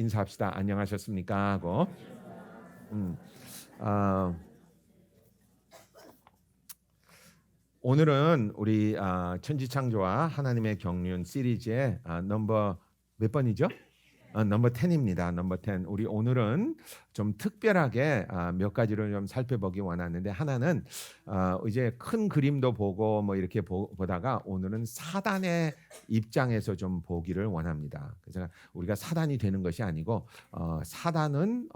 인사합시다. 안녕하셨습니까? 하고. 음, 아, 오늘은 우리 천지창조와 하나님의 경륜 시리즈의 넘버 몇 번이죠? 넘버 10입니다. 넘버 10. 우리 오늘은 좀 특별하게 몇 가지를 좀 살펴보기 원하는데 하나는 이제 큰 그림도 보고 뭐 이렇게 보다가 오늘은 사단의 입장에서 좀 보기를 원합니다. 그래서 우리가 사단이 되는 것이 아니고 사단은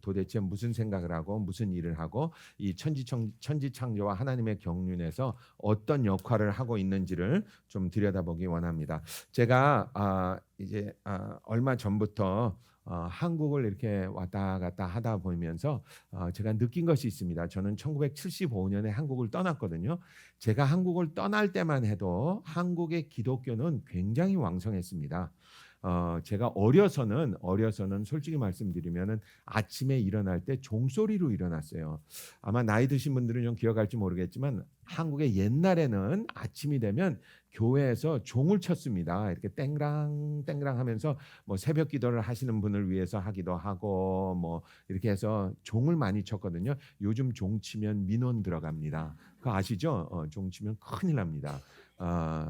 도대체 무슨 생각을 하고 무슨 일을 하고 이 천지창조와 하나님의 경륜에서 어떤 역할을 하고 있는지를 좀 들여다보기 원합니다. 제가 이제 얼마 전부터 한국을 이렇게 왔다 갔다 하다 보면서 제가 느낀 것이 있습니다. 저는 1975년에 한국을 떠났거든요. 제가 한국을 떠날 때만 해도 한국의 기독교는 굉장히 왕성했습니다. 제가 어려서는 솔직히 말씀드리면은 아침에 일어날 때 종소리로 일어났어요. 아마 나이 드신 분들은 좀 기억할지 모르겠지만 한국의 옛날에는 아침이 되면 교회에서 종을 쳤습니다. 이렇게 땡랑 땡랑 하면서 뭐 새벽 기도를 하시는 분을 위해서 하기도 하고 뭐 이렇게 해서 종을 많이 쳤거든요. 요즘 종 치면 민원 들어갑니다. 그거 아시죠? 종 치면 큰일 납니다.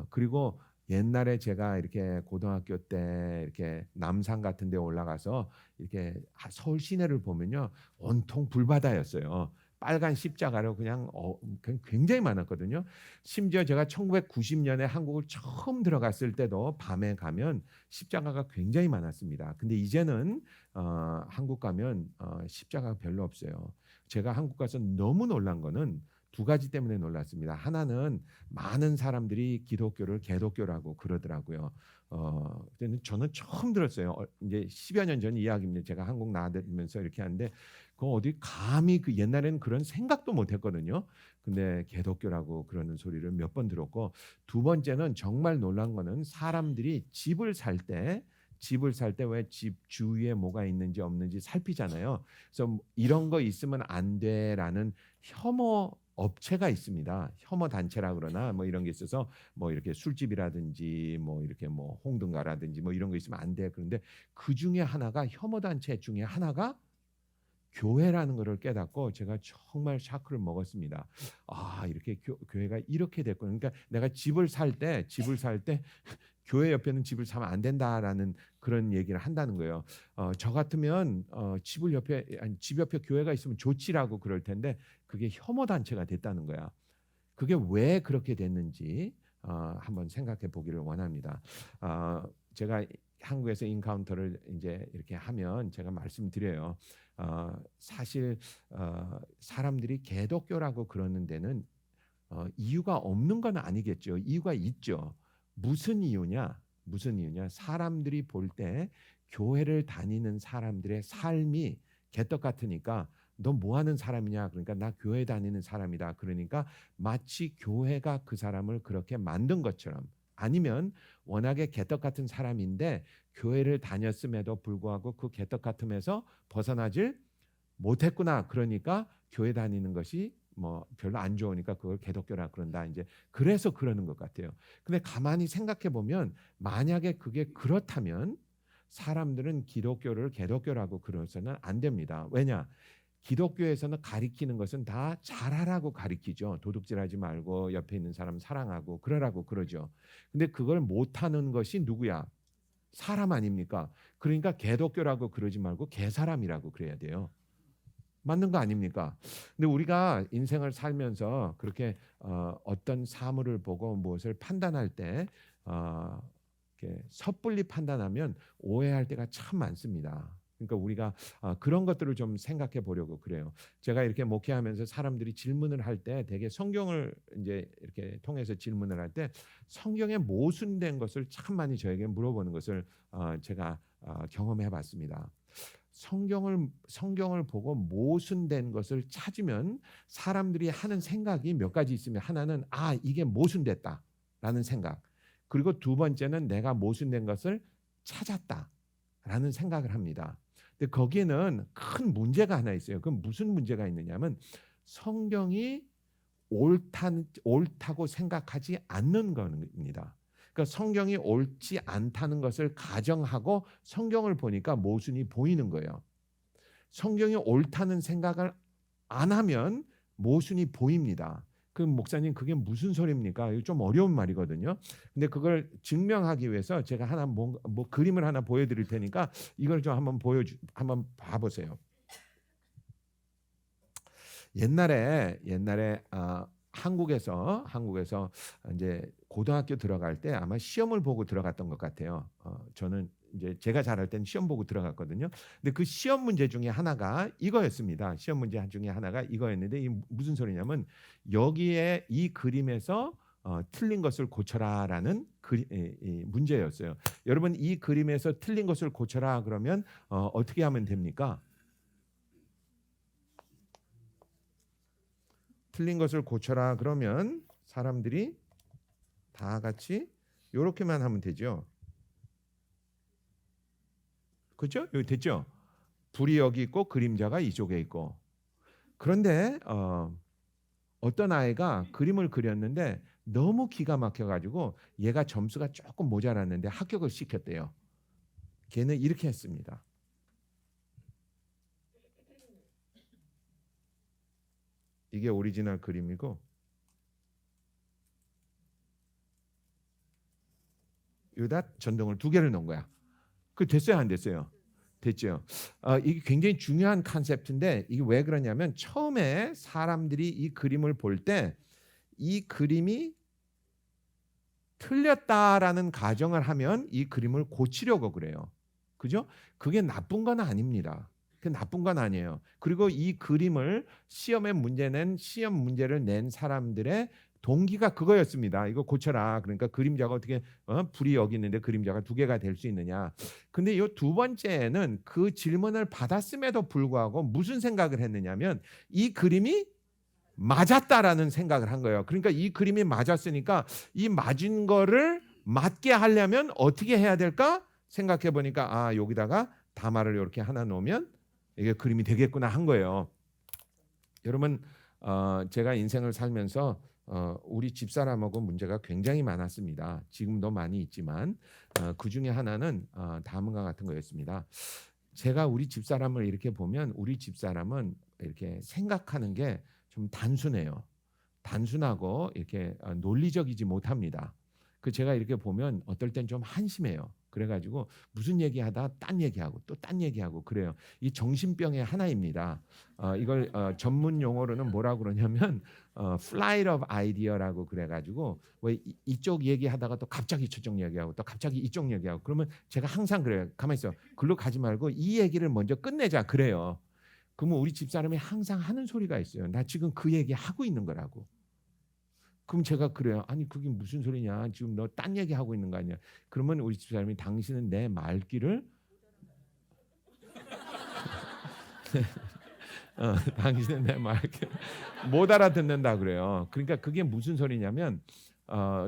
그리고 옛날에 제가 이렇게 고등학교 때 이렇게 남산 같은 데 올라가서 이렇게 서울 시내를 보면요. 온통 불바다였어요. 빨간 십자가로 그냥 굉장히 많았거든요. 심지어 제가 1990년에 한국을 처음 들어갔을 때도 밤에 가면 십자가가 굉장히 많았습니다. 근데 이제는 한국 가면 십자가가 별로 없어요. 제가 한국 가서 너무 놀란 거는 두 가지 때문에 놀랐습니다. 하나는 많은 사람들이 기독교를 개독교라고 그러더라고요. 저는 처음 들었어요. 이제 10여 년 전 이야기입니다. 제가 한국 나들면서 이렇게 하는데 그 어디 감히 그 옛날에는 그런 생각도 못 했거든요. 근데 개독교라고 그러는 소리를 몇 번 들었고 두 번째는 정말 놀란 거는 사람들이 집을 살 때 왜 집 주위에 뭐가 있는지 없는지 살피잖아요. 그래서 이런 거 있으면 안 돼라는 혐오 업체가 있습니다. 혐오 단체라 그러나 뭐 이런 게 있어서 뭐 이렇게 술집이라든지 뭐 이렇게 뭐 홍등가라든지 뭐 이런 거 있으면 안 돼. 그런데 그 중에 하나가 혐오 단체 중에 하나가 교회라는 것을 깨닫고 제가 정말 샤크를 먹었습니다. 이렇게 교회가 이렇게 됐구나. 그러니까 내가 집을 살 때 교회 옆에는 집을 사면 안 된다라는 그런 얘기를 한다는 거예요. 저 같으면 집 옆에 교회가 있으면 좋지라고 그럴 텐데 그게 혐오 단체가 됐다는 거야. 그게 왜 그렇게 됐는지 한번 생각해 보기를 원합니다. 제가 한국에서 인카운터를 이제 이렇게 하면 제가 말씀드려요. 사실 사람들이 개독교라고 그러는 데는 이유가 없는 건 아니겠죠. 이유가 있죠. 무슨 이유냐? 무슨 이유냐? 사람들이 볼 때 교회를 다니는 사람들의 삶이 개떡 같으니까 너 뭐 하는 사람이냐? 그러니까 나 교회 다니는 사람이다. 그러니까 마치 교회가 그 사람을 그렇게 만든 것처럼 아니면 워낙에 개떡 같은 사람인데 교회를 다녔음에도 불구하고 그 개떡 같음에서 벗어나질 못했구나. 그러니까 교회 다니는 것이 뭐 별로 안 좋으니까 그걸 개독교라 그런다. 이제 그래서 그러는 것 같아요. 근데 가만히 생각해 보면 만약에 그게 그렇다면 사람들은 기독교를 개독교라고 그러서는 안 됩니다. 왜냐? 기독교에서는 가리키는 것은 다 잘하라고 가리키죠. 도둑질하지 말고 옆에 있는 사람 사랑하고 그러라고 그러죠. 근데 그걸 못하는 것이 누구야? 사람 아닙니까? 그러니까 개독교라고 그러지 말고 개사람이라고 그래야 돼요. 맞는 거 아닙니까? 근데 우리가 인생을 살면서 그렇게 어떤 사물을 보고 무엇을 판단할 때 이렇게 섣불리 판단하면 오해할 때가 참 많습니다. 그러니까 우리가 그런 것들을 좀 생각해 보려고 그래요. 제가 이렇게 목회하면서 사람들이 질문을 할 때 되게 성경을 이제 이렇게 통해서 질문을 할 때 성경에 모순된 것을 참 많이 저에게 물어보는 것을 제가 경험해 봤습니다. 성경을 보고 모순된 것을 찾으면 사람들이 하는 생각이 몇 가지 있으면 하나는 이게 모순됐다라는 생각. 그리고 두 번째는 내가 모순된 것을 찾았다라는 생각을 합니다. 근데 거기에는 큰 문제가 하나 있어요. 그럼 무슨 문제가 있느냐면 성경이 옳다고 생각하지 않는 겁니다. 그러니까 성경이 옳지 않다는 것을 가정하고 성경을 보니까 모순이 보이는 거예요. 성경이 옳다는 생각을 안 하면 모순이 보입니다. 그 목사님 그게 무슨 소리입니까? 이거 좀 어려운 말이거든요. 근데 그걸 증명하기 위해서 제가 하나 뭐 그림을 하나 보여드릴 테니까 이걸 좀 한번 봐보세요. 옛날에 한국에서 이제 고등학교 들어갈 때 아마 시험을 보고 들어갔던 것 같아요. 저는 이제 제가 잘할 땐 시험 보고 들어갔거든요. 근데 그 시험 문제 중에 하나가 이거였습니다. 시험 문제 중에 하나가 이거였는데 이 무슨 소리냐면 여기에 이 그림에서 틀린 것을 고쳐라라는 문제였어요. 여러분 이 그림에서 틀린 것을 고쳐라 그러면 어떻게 하면 됩니까? 틀린 것을 고쳐라 그러면 사람들이 다 같이 이렇게만 하면 되죠. 그렇죠? 여기 됐죠? 불이 여기 있고 그림자가 이쪽에 있고. 그런데 어떤 아이가 그림을 그렸는데 너무 기가 막혀가지고 얘가 점수가 조금 모자랐는데 합격을 시켰대요. 걔는 이렇게 했습니다. 이게 오리지널 그림이고 여기다 전등을 2개를 넣은 거야. 그 됐어요, 안 됐어요? 됐죠. 이게 굉장히 중요한 컨셉트인데 이게 왜 그러냐면 처음에 사람들이 이 그림을 볼 때 이 그림이 틀렸다라는 가정을 하면 이 그림을 고치려고 그래요. 그죠? 그게 나쁜 건 아닙니다. 그 나쁜 건 아니에요. 그리고 이 그림을 시험 문제를 낸 사람들의 동기가 그거였습니다. 이거 고쳐라. 그러니까 그림자가 어떻게 불이 여기 있는데 그림자가 2개가 될 수 있느냐. 근데 이 두 번째는 그 질문을 받았음에도 불구하고 무슨 생각을 했느냐면 이 그림이 맞았다라는 생각을 한 거예요. 그러니까 이 그림이 맞았으니까 이 맞은 거를 맞게 하려면 어떻게 해야 될까 생각해 보니까 여기다가 다마를 이렇게 하나 놓으면 이게 그림이 되겠구나 한 거예요. 여러분 제가 인생을 살면서 우리 집사람하고 문제가 굉장히 많았습니다. 지금도 많이 있지만 그 중에 하나는 다음과 같은 거였습니다. 제가 우리 집사람을 이렇게 보면 우리 집사람은 이렇게 생각하는 게 좀 단순해요. 단순하고 이렇게 논리적이지 못합니다. 그 제가 이렇게 보면 어떨 땐 좀 한심해요. 그래가지고 무슨 얘기하다 딴 얘기하고 또 딴 얘기하고 그래요. 이 정신병의 하나입니다. 이걸 전문 용어로는 뭐라고 그러냐면 flight of idea라고 그래가지고 왜 이쪽 얘기하다가 또 갑자기 저쪽 얘기하고 또 갑자기 이쪽 얘기하고 그러면 제가 항상 그래요. 가만히 있어. 글로 가지 말고 이 얘기를 먼저 끝내자 그래요. 그러면 우리 집사람이 항상 하는 소리가 있어요. 나 지금 그 얘기 하고 있는 거라고. 그럼 제가 그래요. 아니 그게 무슨 소리냐. 지금 너 딴 얘기 하고 있는 거 아니야. 그러면 우리 집사람이 당신은 내 말귀를 당신은 내 말귀를 못 알아듣는다 그래요. 그러니까 그게 무슨 소리냐면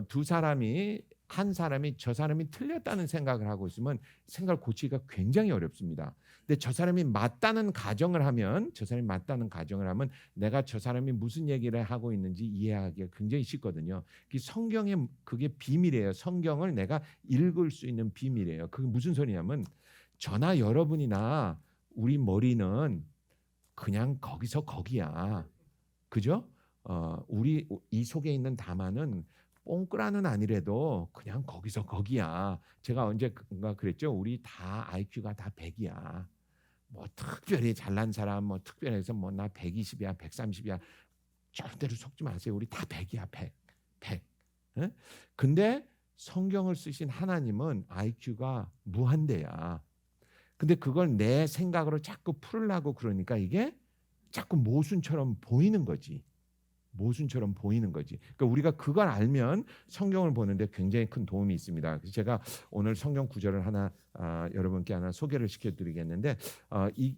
두 사람이 한 사람이 저 사람이 틀렸다는 생각을 하고 있으면 생각을 고치기가 굉장히 어렵습니다. 근데 저 사람이 맞다는 가정을 하면 내가 저 사람이 무슨 얘기를 하고 있는지 이해하기가 굉장히 쉽거든요. 성경의 그게 비밀이에요. 성경을 내가 읽을 수 있는 비밀이에요. 그게 무슨 소리냐면 저나 여러분이나 우리 머리는 그냥 거기서 거기야. 그죠? 우리 이 속에 있는 다마는 뽕꾸라는 아니래도 그냥 거기서 거기야. 제가 언제가 그랬죠. 우리 다 IQ가 다 100이야. 뭐 특별히 잘난 사람 뭐 특별해서 뭐 나 120이야 130이야 절대로 속지 마세요. 우리 다 100이야 100. 응? 근데 성경을 쓰신 하나님은 IQ가 무한대야. 근데 그걸 내 생각으로 자꾸 풀으려고 그러니까 이게 자꾸 모순처럼 보이는 거지. 모순처럼 보이는 거지. 그러니까 우리가 그걸 알면 성경을 보는데 굉장히 큰 도움이 있습니다. 그래서 제가 오늘 성경 구절을 하나 여러분께 하나 소개를 시켜드리겠는데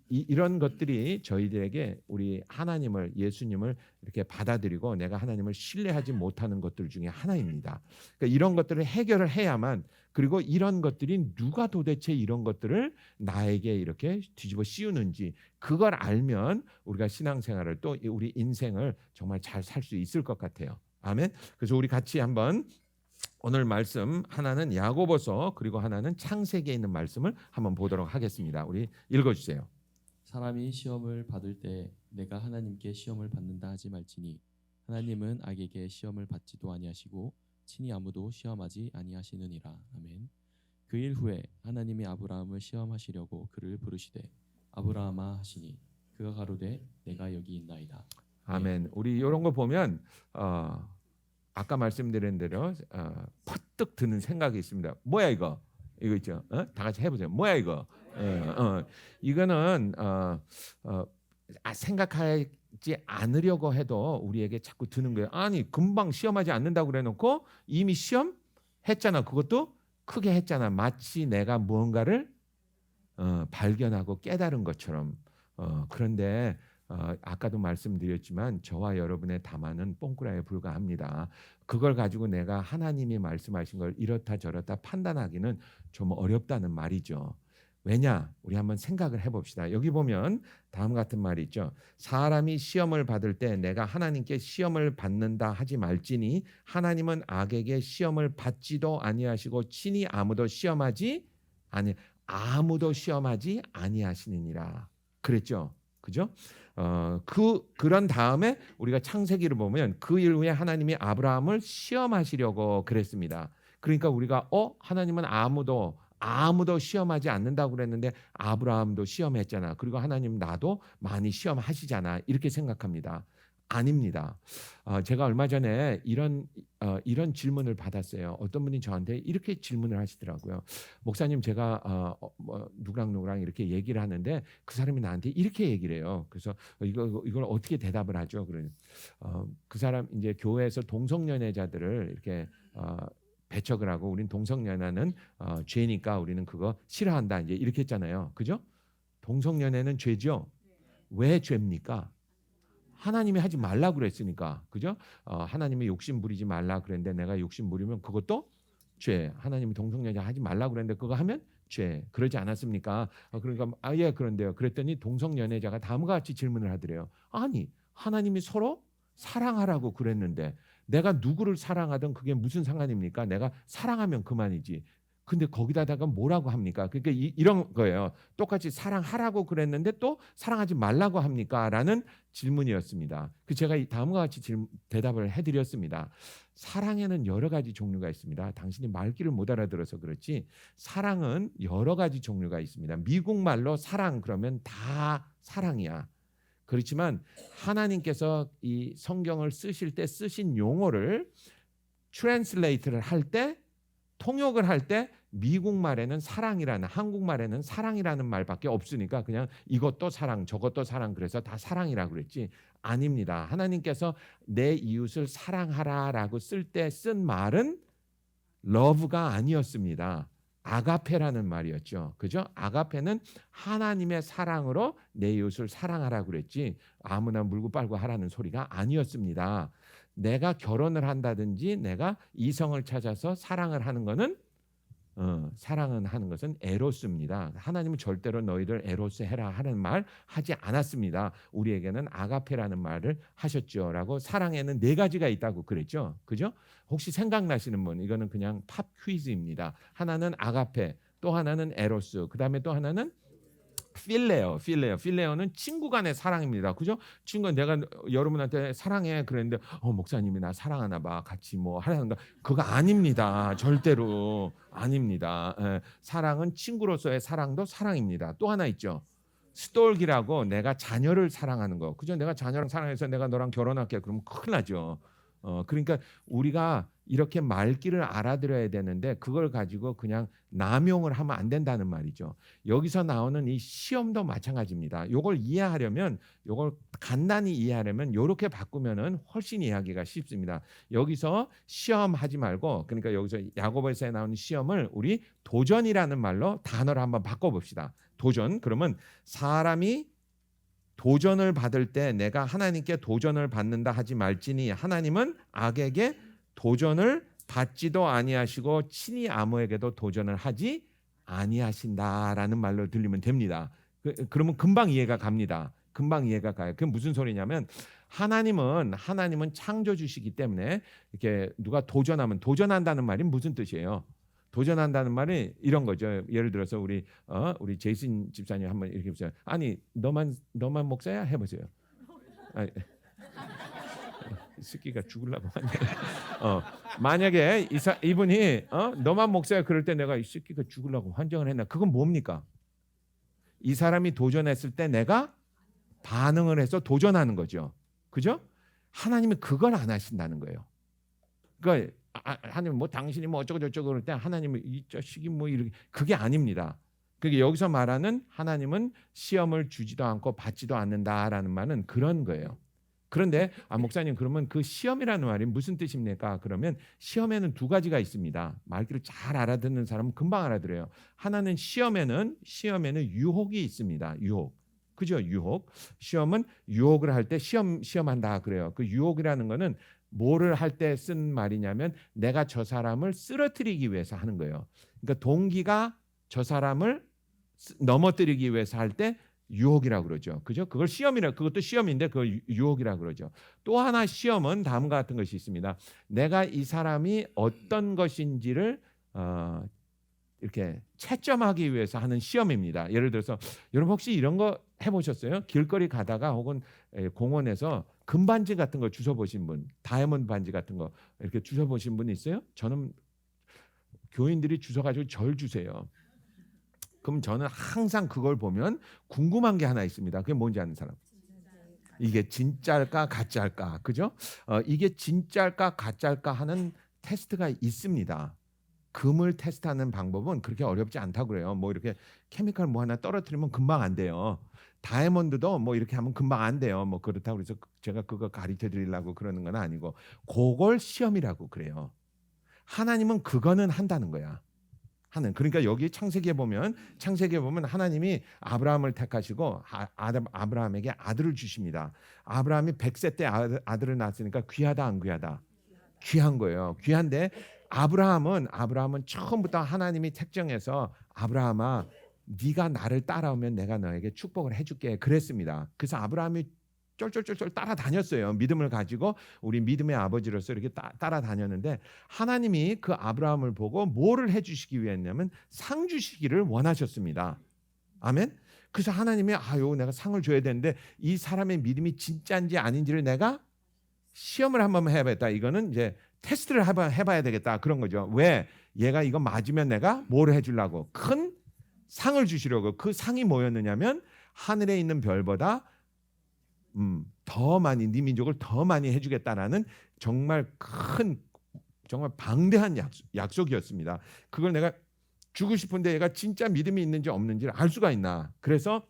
이런 것들이 저희들에게 우리 하나님을 예수님을 이렇게 받아들이고 내가 하나님을 신뢰하지 못하는 것들 중에 하나입니다. 그러니까 이런 것들을 해결을 해야만 그리고 이런 것들이 누가 도대체 이런 것들을 나에게 이렇게 뒤집어 씌우는지 그걸 알면 우리가 신앙생활을 또 우리 인생을 정말 잘 살 수 있을 것 같아요. 아멘. 그래서 우리 같이 한번 오늘 말씀 하나는 야고보서 그리고 하나는 창세기에 있는 말씀을 한번 보도록 하겠습니다. 우리 읽어주세요. 사람이 시험을 받을 때 내가 하나님께 시험을 받는다 하지 말지니 하나님은 악에게 시험을 받지도 아니하시고 친히 아무도 시험하지 아니하시느니라. 아멘. 그 일 후에 하나님이 아브라함을 시험하시려고 그를 부르시되 아브라함아 하시니 그가 가로되 내가 여기 있나이다. 아멘. 우리 이런 거 보면 아까 말씀드린 대로 퍼뜩 드는 생각이 있습니다. 뭐야 이거? 이거 있죠? 다 같이 해보세요. 뭐야 이거? 이거는 생각하지 않으려고 해도 우리에게 자꾸 드는 거예요. 아니 금방 시험하지 않는다고 그래놓고 이미 시험 했잖아. 그것도 크게 했잖아. 마치 내가 무언가를 발견하고 깨달은 것처럼. 그런데 아까도 말씀드렸지만 저와 여러분의 담화는 뽕꾸라에 불과합니다. 그걸 가지고 내가 하나님이 말씀하신 걸 이렇다 저렇다 판단하기는 좀 어렵다는 말이죠. 왜냐? 우리 한번 생각을 해봅시다. 여기 보면 다음 같은 말이 있죠. 사람이 시험을 받을 때 내가 하나님께 시험을 받는다 하지 말지니 하나님은 악에게 시험을 받지도 아니하시고 친히 아무도 시험하지 아니하시느니라. 그랬죠. 그죠? 그런 다음에 우리가 창세기를 보면 그 일 후에 하나님이 아브라함을 시험하시려고 그랬습니다. 그러니까 우리가 하나님은 아무도 시험하지 않는다고 그랬는데 아브라함도 시험했잖아. 그리고 하나님 나도 많이 시험하시잖아. 이렇게 생각합니다. 아닙니다. 제가 얼마 전에 이런 질문을 받았어요. 어떤 분이 저한테 이렇게 질문을 하시더라고요. 목사님, 제가 누구랑 이렇게 얘기를 하는데 그 사람이 나한테 이렇게 얘기를 해요. 그래서 이걸 어떻게 대답을 하죠? 그 사람 이제 교회에서 동성연애자들을 이렇게 배척을 하고 우린 동성연애는 죄니까 우리는 그거 싫어한다. 이제 이렇게 했잖아요. 그죠? 동성연애는 죄죠. 왜 죄입니까? 하나님이 하지 말라 그랬으니까. 그죠? 하나님이 욕심 부리지 말라 그랬는데 내가 욕심 부리면 그것도 죄. 하나님이 동성연애 하지 말라 그랬는데 그거 하면 죄. 그러지 않았습니까? 그러니까 예, 그런데요. 그랬더니 동성연애자가 다음과 같이 질문을 하더래요. 아니, 하나님이 서로 사랑하라고 그랬는데 내가 누구를 사랑하든 그게 무슨 상관입니까? 내가 사랑하면 그만이지. 근데 거기다가 뭐라고 합니까? 그러니까 이런 거예요. 똑같이 사랑하라고 그랬는데 또 사랑하지 말라고 합니까? 라는 질문이었습니다. 제가 다음과 같이 대답을 해드렸습니다. 사랑에는 여러 가지 종류가 있습니다. 당신이 말귀를 못 알아들어서 그렇지 사랑은 여러 가지 종류가 있습니다. 미국 말로 사랑 그러면 다 사랑이야. 그렇지만 하나님께서 이 성경을 쓰실 때 쓰신 용어를 트랜슬레이트를 할 때 통역을 할 때 미국 말에는 사랑이라는 한국말에는 사랑이라는 말밖에 없으니까 그냥 이것도 사랑 저것도 사랑 그래서 다 사랑이라고 그랬지 아닙니다. 하나님께서 내 이웃을 사랑하라라고 쓸 때 쓴 말은 러브가 아니었습니다. 아가페라는 말이었죠. 그죠? 아가페는 하나님의 사랑으로 내 이웃을 사랑하라고 그랬지 아무나 물고 빨고 하라는 소리가 아니었습니다. 내가 결혼을 한다든지 내가 이성을 찾아서 사랑을 하는 것은 에로스입니다. 하나님은 절대로 너희들 에로스 해라 하는 말 하지 않았습니다. 우리에게는 아가페라는 말을 하셨죠라고 사랑에는 네 가지가 있다고 그랬죠. 그죠? 혹시 생각나시는 분 이거는 그냥 팝 퀴즈입니다. 하나는 아가페, 또 하나는 에로스, 그 다음에 또 하나는 필레오는 친구 간의 사랑입니다. 그죠? 친구 내가 여러분한테 사랑해 그랬는데 목사님이 나 사랑하나 봐. 같이 뭐 하라는가? 그거 아닙니다. 절대로 아닙니다. 사랑은 친구로서의 사랑도 사랑입니다. 또 하나 있죠. 스톨기라고 내가 자녀를 사랑하는 거. 그죠? 내가 자녀를 사랑해서 내가 너랑 결혼할게. 그러면 큰일 나죠. 그러니까 우리가 이렇게 말귀를 알아들어야 되는데 그걸 가지고 그냥 남용을 하면 안 된다는 말이죠. 여기서 나오는 이 시험도 마찬가지입니다. 이걸 이해하려면 이걸 간단히 이해하려면 이렇게 바꾸면은 훨씬 이해하기가 쉽습니다. 여기서 시험하지 말고 그러니까 여기서 야고보서에 나오는 시험을 우리 도전이라는 말로 단어를 한번 바꿔봅시다. 도전. 그러면 사람이 도전을 받을 때 내가 하나님께 도전을 받는다 하지 말지니 하나님은 악에게 도전을 받지도 아니하시고 친히 아무에게도 도전을 하지 아니하신다라는 말로 들리면 됩니다. 그러면 금방 이해가 갑니다. 금방 이해가 가요. 그게 무슨 소리냐면 하나님은 창조주시기 때문에 이렇게 누가 도전한다는 말이 무슨 뜻이에요? 도전한다는 말이 이런 거죠. 예를 들어서 우리 제이슨 집사님 한번 이렇게 보세요. 아니 너만 목사야 해보세요. 아니, 스키가 죽으려고 하네. 만약에 이분이 너만 목사야 그럴 때 내가 이 스키가 죽으려고 환정을 했나? 그건 뭡니까? 이 사람이 도전했을 때 내가 반응을 해서 도전하는 거죠. 그죠? 하나님은 그걸 안 하신다는 거예요. 그러니까 하나님 뭐 당신이 뭐 어쩌고 저쩌고 그럴 때 하나님은 이 자식이 뭐 이렇게 그게 아닙니다. 그게 여기서 말하는 하나님은 시험을 주지도 않고 받지도 않는다라는 말은 그런 거예요. 그런데 목사님 그러면 그 시험이라는 말이 무슨 뜻입니까? 그러면 시험에는 두 가지가 있습니다. 말귀를 잘 알아듣는 사람은 금방 알아들어요. 하나는 시험에는 유혹이 있습니다. 유혹. 그죠? 유혹. 시험은 유혹을 할 때 시험한다 그래요. 그 유혹이라는 거는 뭐를 할 때 쓴 말이냐면 내가 저 사람을 쓰러뜨리기 위해서 하는 거예요. 그러니까 동기가 저 사람을 넘어뜨리기 위해서 할 때 유혹이라고 그러죠. 그죠? 그것도 시험인데 그걸 유혹이라고 그러죠. 또 하나 시험은 다음과 같은 것이 있습니다. 내가 이 사람이 어떤 것인지를 이렇게 채점하기 위해서 하는 시험입니다. 예를 들어서 여러분 혹시 이런 거 해보셨어요? 길거리 가다가 혹은 공원에서 금반지 같은 거 주워 보신 분, 다이아몬드 반지 같은 거 이렇게 주워 보신 분 있어요? 저는 교인들이 주워 가지고 절 주세요. 그럼 저는 항상 그걸 보면 궁금한 게 하나 있습니다. 그게 뭔지 아는 사람? 이게 진짜일까 가짜일까? 그죠? 이게 진짜일까 가짜일까 하는 테스트가 있습니다. 금을 테스트하는 방법은 그렇게 어렵지 않다고 그래요. 뭐 이렇게 케미컬 뭐 하나 떨어뜨리면 금방 안 돼요. 다이아몬드도 뭐 이렇게 하면 금방 안 돼요. 뭐 그렇다고 해서 제가 그거 가르쳐 드리려고 그러는 건 아니고 그걸 시험이라고 그래요. 하나님은 그거는 한다는 거야. 그러니까 여기 창세기에 보면 하나님이 아브라함을 택하시고 아브라함에게 아들을 주십니다. 아브라함이 100세 때 아들을 낳았으니까 귀하다 안 귀하다? 귀한 거예요. 귀한데 아브라함은 처음부터 하나님이 책정해서 아브라함아 네가 나를 따라오면 내가 너에게 축복을 해줄게 그랬습니다. 그래서 아브라함이 쫄쫄쫄쫄 따라다녔어요. 믿음을 가지고 우리 믿음의 아버지로서 이렇게 따라다녔는데 하나님이 그 아브라함을 보고 뭐를 해주시기 위했냐면 상 주시기를 원하셨습니다. 아멘. 그래서 하나님이 내가 상을 줘야 되는데 이 사람의 믿음이 진짜인지 아닌지를 내가 시험을 한번 해야겠다. 이거는 이제 테스트를 해봐야 되겠다. 그런 거죠. 왜? 얘가 이거 맞으면 내가 뭐를 해주려고? 큰 상을 주시려고. 그 상이 뭐였느냐면 하늘에 있는 별보다 더 많이 네 민족을 더 많이 해주겠다라는 정말 방대한 약속이었습니다. 그걸 내가 주고 싶은데 얘가 진짜 믿음이 있는지 없는지를 알 수가 있나? 그래서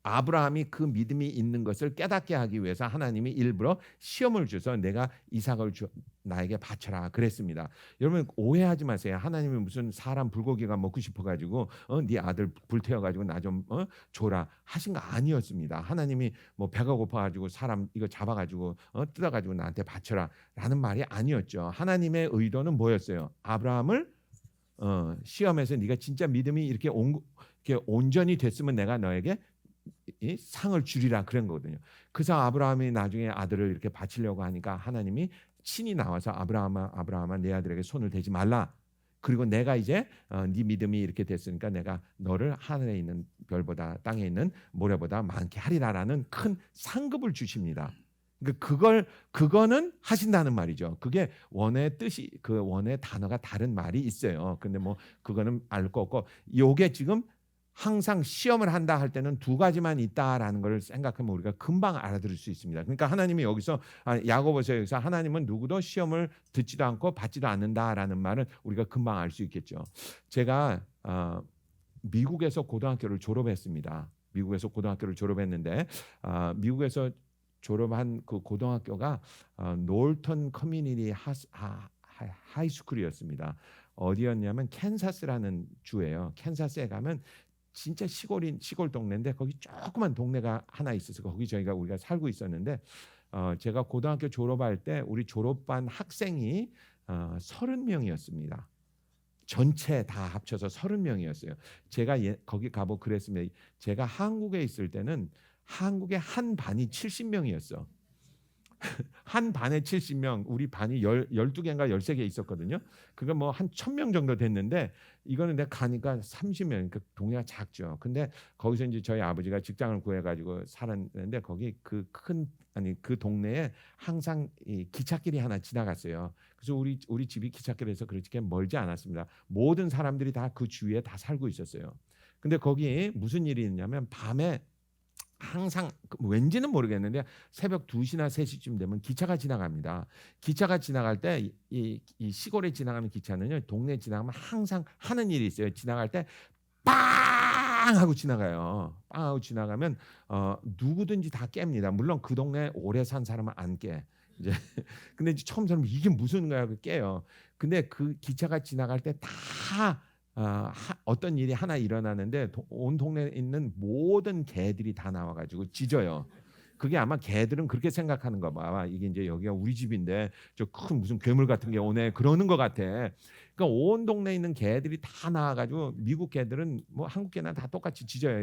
아브라함이 그 믿음이 있는 것을 깨닫게 하기 위해서 하나님이 일부러 시험을 줘서 내가 이삭을 나에게 바쳐라 그랬습니다. 여러분 오해하지 마세요. 하나님이 무슨 사람 불고기가 먹고 싶어가지고 네 아들 불태워가지고 나 좀 줘라 하신 거 아니었습니다. 하나님이 뭐 배가 고파가지고 사람 이거 잡아가지고 뜯어가지고 나한테 바쳐라 라는 말이 아니었죠. 하나님의 의도는 뭐였어요? 아브라함을 시험에서 네가 진짜 믿음이 이렇게 온전히 됐으면 내가 너에게 이 상을 주리라 그런 거거든요. 그래서 아브라함이 나중에 아들을 이렇게 바치려고 하니까 하나님이 친히 나와서 아브라함아 내 아들에게 손을 대지 말라. 그리고 내가 이제 네 믿음이 이렇게 됐으니까 내가 너를 하늘에 있는 별보다 땅에 있는 모래보다 많게 하리라라는 큰 상급을 주십니다. 그거는 하신다는 말이죠. 그게 원의 뜻이 그 원의 단어가 다른 말이 있어요. 근데 뭐 그거는 알 거 없고 요게 지금 항상 시험을 한다 할 때는 두 가지만 있다라는 걸 생각하면 우리가 금방 알아들을 수 있습니다. 그러니까 하나님이 여기서 야고보서 여기서 하나님은 누구도 시험을 듣지도 않고 받지도 않는다라는 말은 우리가 금방 알 수 있겠죠. 제가 미국에서 고등학교를 졸업했습니다. 미국에서 고등학교를 졸업했는데 미국에서 졸업한 그 고등학교가 놀턴 커뮤니티 하이스쿨이었습니다. 어디였냐면 캔사스라는 주예요. 캔사스에 가면 진짜 시골 동네인데 거기 조그만 동네가 하나 있어서 거기 우리가 살고 있었는데 제가 고등학교 졸업할 때 우리 졸업반 학생이 30명이었습니다. 전체 다 합쳐서 30명이었어요. 제가 거기 가보 그랬습니다. 제가 한국에 있을 때는 한국의 한 반이 70명이었어. 한 반에 70명, 우리 반이 12개인가 13개 있었거든요. 그거 뭐 한 1000명 정도 됐는데 이거는 내가 가니까 30명, 그러니까 동네가 작죠. 근데 거기서 이제 저희 아버지가 직장을 구해가지고 살았는데 거기 그 동네에 항상 이 기찻길이 하나 지나갔어요. 그래서 우리 집이 기찻길에서 그렇게 멀지 않았습니다. 모든 사람들이 다 그 주위에 다 살고 있었어요. 근데 거기 무슨 일이 있냐면 밤에 항상 왠지는 모르겠는데 새벽 2시나 3시쯤 되면 기차가 지나갑니다. 기차가 지나갈 때 이 시골에 지나가는 기차는요. 동네에 지나가면 항상 하는 일이 있어요. 지나갈 때 빵 하고 지나가요. 빵 하고 지나가면 누구든지 다 깹니다. 물론 그 동네에 오래 산 사람은 안 깨. 이제 근데 이제 처음 사람 이게 무슨 거야 그 깨요. 근데 그 기차가 지나갈 때 다 어떤 일이 하나 일어나는데 온 동네에 있는 모든 개들이 다 나와가지고 짖어요. 그게 아마 개들은 그렇게 생각하는 거 봐. 이게 이제 여기가 우리 집인데 저 큰 무슨 괴물 같은 게 오네 그러는 것 같아. 그러니까 온 동네에 있는 개들이 다 나와가지고 미국 개들은 뭐 한국 개나 다 똑같이 짖어요.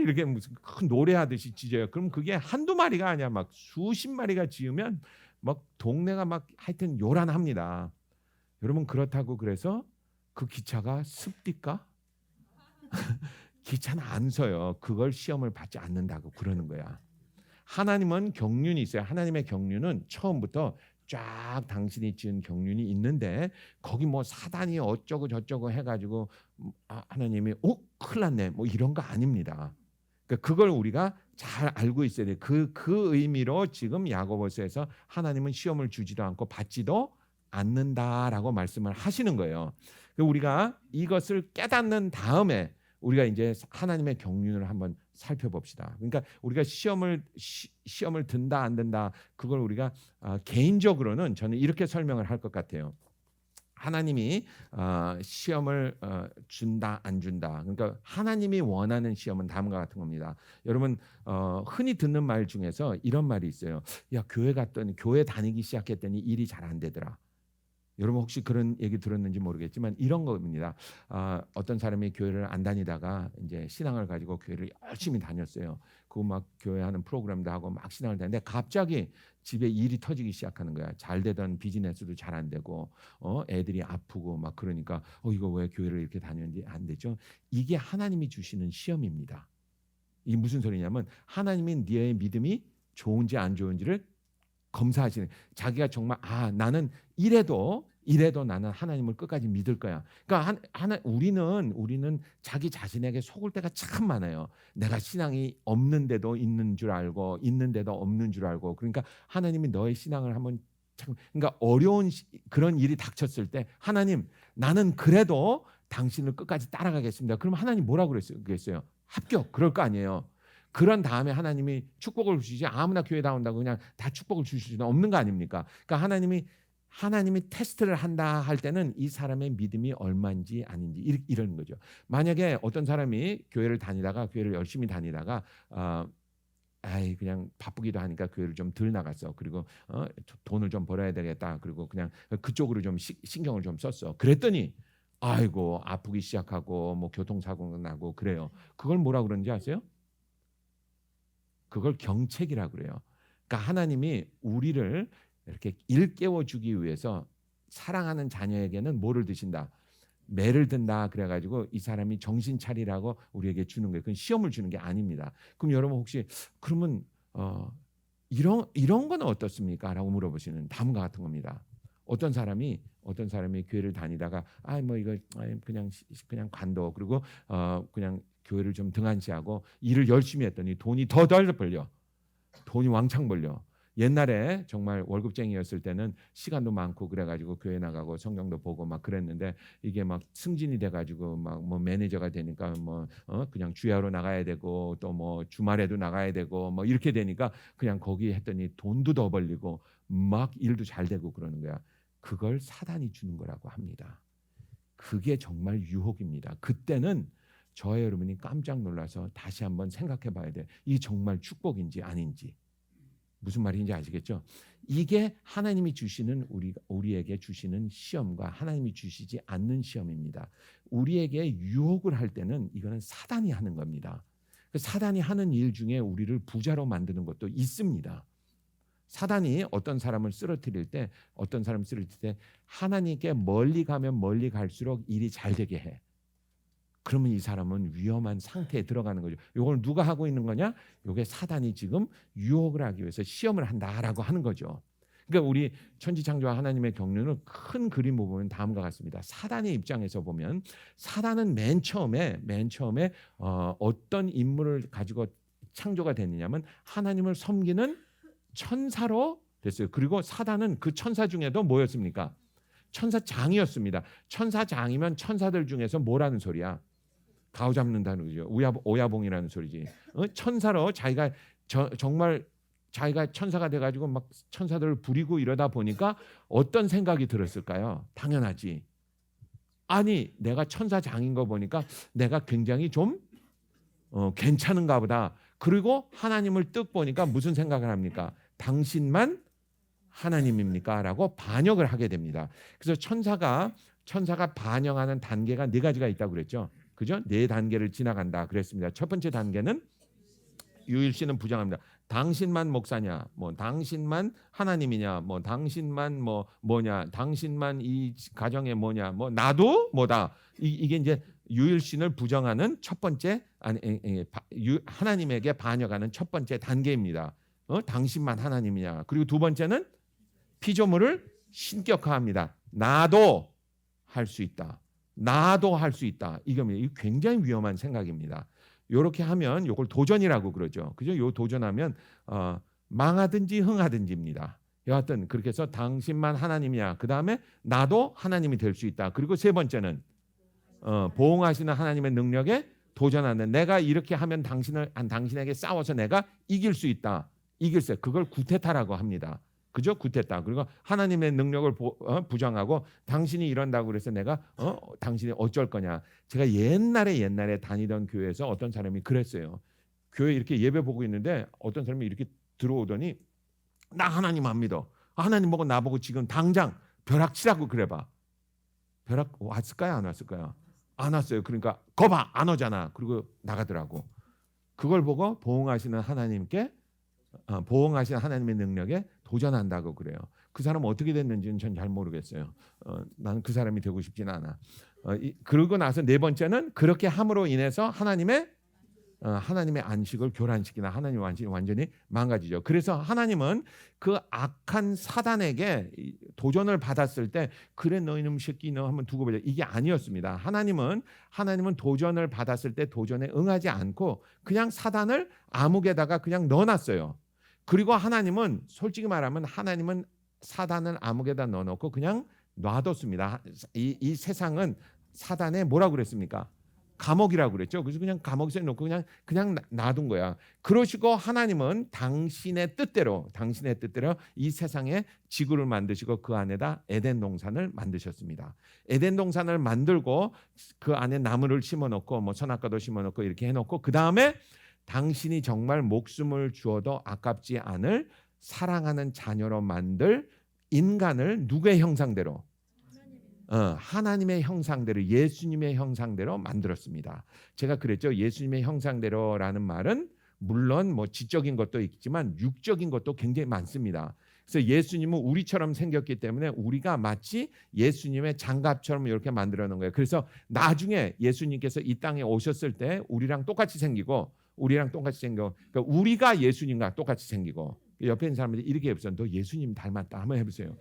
이렇게 무슨 큰 노래하듯이 짖어요. 그럼 그게 한두 마리가 아니야. 막 수십 마리가 짖으면 막 동네가 막 하여튼 요란합니다. 여러분 그렇다고 그래서 그 기차가 습니까? 기차는 안 서요. 그걸 시험을 받지 않는다고 그러는 거야. 하나님은 경륜이 있어요. 하나님의 경륜은 처음부터 쫙 당신이 지은 경륜이 있는데 거기 뭐 사단이 어쩌고 저쩌고 해가지고 하나님이 큰일 났네 뭐 이런 거 아닙니다. 그러니까 그걸 우리가 잘 알고 있어야 돼요. 그 의미로 지금 야고보서에서 하나님은 시험을 주지도 않고 받지도 않는다라고 말씀을 하시는 거예요. 우리가 이것을 깨닫는 다음에 우리가 이제 하나님의 경륜을 한번 살펴봅시다. 그러니까 우리가 시험을 든다 안 든다 그걸 우리가 개인적으로는 저는 이렇게 설명을 할 것 같아요. 하나님이 시험을 준다 안 준다. 그러니까 하나님이 원하는 시험은 다음과 같은 겁니다. 여러분 흔히 듣는 말 중에서 이런 말이 있어요. 야 교회 다니기 시작했더니 일이 잘 안 되더라. 여러분 혹시 그런 얘기 들었는지 모르겠지만 이런 겁니다. 어떤 사람이 교회를 안 다니다가 이제 신앙을 가지고 교회를 열심히 다녔어요. 그 막 교회 하는 프로그램도 하고 막 신앙을 다녔는데 갑자기 집에 일이 터지기 시작하는 거야. 잘 되던 비즈니스도 잘 안 되고 애들이 아프고 막 그러니까 이거 왜 교회를 이렇게 다녔는지 안 되죠. 이게 하나님이 주시는 시험입니다. 이게 무슨 소리냐면 하나님이 너의 믿음이 좋은지 안 좋은지를 검사하시는 자기가 정말 나는 이래도 나는 하나님을 끝까지 믿을 거야. 그러니까 우리는 자기 자신에게 속을 때가 참 많아요. 내가 신앙이 없는데도 있는 줄 알고 있는데도 없는 줄 알고 그러니까 하나님이 너의 신앙을 한번 그러니까 어려운 그런 일이 닥쳤을 때 하나님 나는 그래도 당신을 끝까지 따라가겠습니다. 그럼 하나님 뭐라고 그랬어요? 합격 그럴 거 아니에요. 그런 다음에 하나님이 축복을 주시지 아무나 교회 나온다고 그냥 다 축복을 주실 수는 없는 거 아닙니까? 그러니까 하나님이 테스트를 한다 할 때는 이 사람의 믿음이 얼마인지 아닌지 이런 거죠. 만약에 어떤 사람이 교회를 열심히 다니다가 그냥 바쁘기도 하니까 교회를 좀 덜 나갔어. 그리고 돈을 좀 벌어야 되겠다. 그리고 그냥 그쪽으로 좀 신경을 좀 썼어. 그랬더니 아이고 아프기 시작하고 뭐 교통사고가 나고 그래요. 그걸 뭐라 그러는지 아세요? 그걸 경책이라고 그래요. 그러니까 하나님이 우리를 이렇게 일깨워 주기 위해서 사랑하는 자녀에게는 뭐를 드신다? 매를 든다 그래가지고 이 사람이 정신 차리라고 우리에게 주는 거예요. 그건 시험을 주는 게 아닙니다. 그럼 여러분 혹시 그러면 이런 건 어떻습니까? 라고 물어보시는 다음과 같은 겁니다. 어떤 사람이 교회를 다니다가 뭐 이거 그냥 관둬 그리고 그냥 교회를 좀 등한시하고 일을 열심히 했더니 돈이 더 벌려. 돈이 왕창 벌려. 옛날에 정말 월급쟁이였을 때는 시간도 많고 그래가지고 교회 나가고 성경도 보고 막 그랬는데 이게 막 승진이 돼가지고 막 뭐 매니저가 되니까 뭐 그냥 주야로 나가야 되고 또 뭐 주말에도 나가야 되고 뭐 이렇게 되니까 그냥 거기 했더니 돈도 더 벌리고 막 일도 잘 되고 그러는 거야. 그걸 사단이 주는 거라고 합니다. 그게 정말 유혹입니다. 그때는 저와 여러분이 깜짝 놀라서 다시 한번 생각해 봐야 돼. 이게 정말 축복인지 아닌지. 무슨 말인지 아시겠죠? 이게 하나님이 주시는 우리에게 주시는 시험과 하나님이 주시지 않는 시험입니다. 우리에게 유혹을 할 때는 이거는 사단이 하는 겁니다. 사단이 하는 일 중에 우리를 부자로 만드는 것도 있습니다. 사단이 어떤 사람을 쓰러뜨릴 때 하나님께 멀리 가면 멀리 갈수록 일이 잘 되게 해. 그러면 이 사람은 위험한 상태에 들어가는 거죠. 이걸 누가 하고 있는 거냐? 이게 사단이 지금 유혹을 하기 위해서 시험을 한다라고 하는 거죠. 그러니까 우리 천지창조와 하나님의 경륜을 큰 그림으로 보면 다음과 같습니다. 사단의 입장에서 보면 사단은 맨 처음에 어떤 인물을 가지고 창조가 됐느냐면 하나님을 섬기는 천사로 됐어요. 그리고 사단은 그 천사 중에도 뭐였습니까? 천사장이었습니다. 천사장이면 천사들 중에서 뭐라는 소리야? 가오 잡는다는 거죠. 오야봉이라는 소리지. 천사로 자기가 정말 자기가 천사가 돼가지고 막 천사들을 부리고 이러다 보니까 어떤 생각이 들었을까요? 당연하지. 아니 내가 천사장인 거 보니까 내가 굉장히 좀 괜찮은가 보다. 그리고 하나님을 뜩 보니까 무슨 생각을 합니까? 당신만 하나님입니까? 라고 반역을 하게 됩니다. 그래서 천사가 반영하는 단계가 네 가지가 있다고 그랬죠. 그죠? 네 단계를 지나간다 그랬습니다. 첫 번째 단계는 유일신은 부정합니다. 당신만 목사냐? 뭐 당신만 하나님이냐? 뭐 당신만 뭐냐? 당신만 이 가정에 뭐냐? 뭐 나도 뭐다. 이게 이제 유일신을 부정하는 첫 번째 하나님에게 반역하는 첫 번째 단계입니다. 당신만 하나님이냐? 그리고 두 번째는 피조물을 신격화합니다. 나도 할 수 있다. 나도 할 수 있다. 이게 굉장히 위험한 생각입니다. 이렇게 하면 이걸 도전이라고 그러죠. 그죠? 요 도전하면 망하든지 흥하든지입니다. 여하튼 그렇게 해서 당신만 하나님이야. 그 다음에 나도 하나님이 될 수 있다. 그리고 세 번째는 보응하시는 하나님의 능력에 도전하는 내가 이렇게 하면 당신에게 싸워서 내가 이길 수 있다. 그걸 구테타라고 합니다. 그죠? 구테타. 그리고 하나님의 능력을 부정하고 당신이 이런다고 그래서 내가 당신이 어쩔 거냐. 제가 옛날에 다니던 교회에서 어떤 사람이 그랬어요. 교회 이렇게 예배 보고 있는데 어떤 사람이 이렇게 들어오더니 나 하나님 안 믿어. 하나님 보고 나보고 지금 당장 벼락 치라고 그래봐. 벼락 왔을까요? 안 왔을까요? 안 왔어요. 그러니까 거봐 안 오잖아. 그리고 나가더라고. 그걸 보고 보응하시는 하나님의 능력에 도전한다고 그래요. 그 사람은 어떻게 됐는지는 전 잘 모르겠어요. 나는 그 사람이 되고 싶지는 않아. 그러고 나서 네 번째는 그렇게 함으로 인해서 하나님의 안식을 교란시키나 하나님의 안식이 완전히 망가지죠. 그래서 하나님은 그 악한 사단에게 도전을 받았을 때 그래 너 이놈 새끼 너 한번 두고 보자. 이게 아니었습니다. 하나님은 도전을 받았을 때 도전에 응하지 않고 그냥 사단을 암흑에다가 그냥 넣어놨어요. 그리고 하나님은 솔직히 말하면 하나님은 사단을 암흑에다 넣어놓고 그냥 놔뒀습니다. 이 세상은 사단의 뭐라고 그랬습니까? 감옥이라고 그랬죠. 그래서 그냥 감옥에 놓고 그냥 놔둔 거야. 그러시고 하나님은 당신의 뜻대로 이 세상에 지구를 만드시고 그 안에다 에덴 동산을 만드셨습니다. 에덴 동산을 만들고 그 안에 나무를 심어놓고 뭐 선악과도 심어놓고 이렇게 해놓고 그 다음에 당신이 정말 목숨을 주어도 아깝지 않을 사랑하는 자녀로 만들 인간을 누구의 형상대로? 하나님의 형상대로 예수님의 형상대로 만들었습니다. 제가 그랬죠. 예수님의 형상대로라는 말은 물론 뭐 지적인 것도 있지만 육적인 것도 굉장히 많습니다. 그래서 예수님은 우리처럼 생겼기 때문에 우리가 마치 예수님의 장갑처럼 이렇게 만들어 놓은 거예요. 그래서 나중에 예수님께서 이 땅에 오셨을 때 우리랑 똑같이 생기고 그러니까 우리가 예수님과 똑같이 생기고 옆에 있는 사람들이 이렇게 해보세요. 너 예수님 닮았다 한번 해보세요.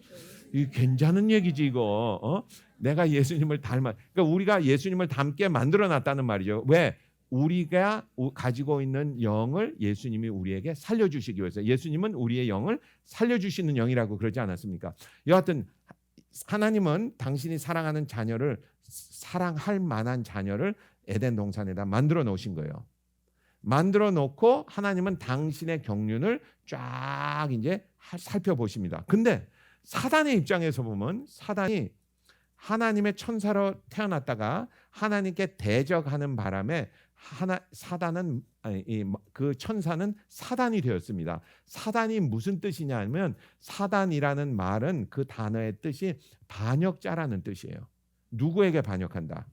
이게 괜찮은 얘기지 이거. 내가 예수님을 그러니까 우리가 예수님을 닮게 만들어놨다는 말이죠. 왜? 우리가 가지고 있는 영을 예수님이 우리에게 살려주시기 위해서. 예수님은 우리의 영을 살려주시는 영이라고 그러지 않았습니까? 여하튼 하나님은 당신이 사랑하는 자녀를 사랑할 만한 자녀를 에덴 동산에다 만들어 놓으신 거예요. 만들어 놓고 하나님은 당신의 경륜을 쫙 이제 살펴보십니다. 근데 사단의 입장에서 보면 사단이 하나님의 천사로 태어났다가 하나님께 대적하는 바람에 그 천사는 사단이 되었습니다. 사단이 무슨 뜻이냐면 사단이라는 말은 그 단어의 뜻이 반역자라는 뜻이에요. 누구에게 반역한다?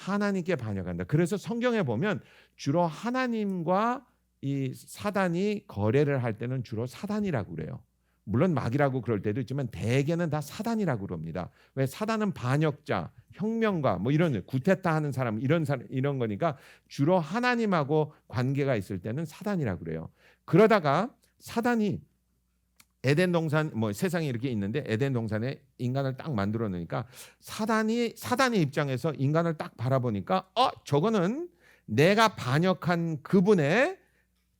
하나님께 반역한다. 그래서 성경에 보면 주로 하나님과 이 사단이 거래를 할 때는 주로 사단이라고 그래요. 물론 마귀라고 그럴 때도 있지만 대개는 다 사단이라고 그럽니다. 왜? 사단은 반역자, 혁명가, 뭐 이런 구테타 하는 사람 이런 거니까 주로 하나님하고 관계가 있을 때는 사단이라고 그래요. 그러다가 사단이 에덴 동산 뭐 세상에 이렇게 있는데 에덴 동산에 인간을 딱 만들어 놓으니까 사단의 입장에서 인간을 딱 바라보니까 저거는 내가 반역한 그분의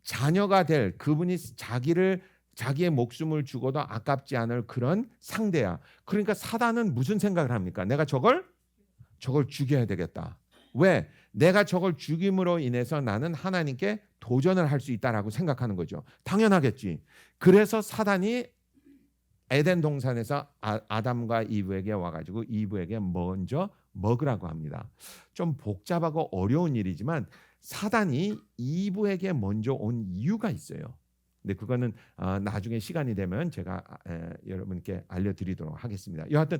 자녀가 될 그분이 자기의 목숨을 죽어도 아깝지 않을 그런 상대야. 그러니까 사단은 무슨 생각을 합니까? 내가 저걸 죽여야 되겠다. 왜? 내가 저걸 죽임으로 인해서 나는 하나님께 도전을 할 수 있다라고 생각하는 거죠. 당연하겠지. 그래서 사단이 에덴 동산에서 아담과 이브에게 와가지고 이브에게 먼저 먹으라고 합니다. 좀 복잡하고 어려운 일이지만 사단이 이브에게 먼저 온 이유가 있어요. 근데 그거는 나중에 시간이 되면 제가 여러분께 알려드리도록 하겠습니다. 여하튼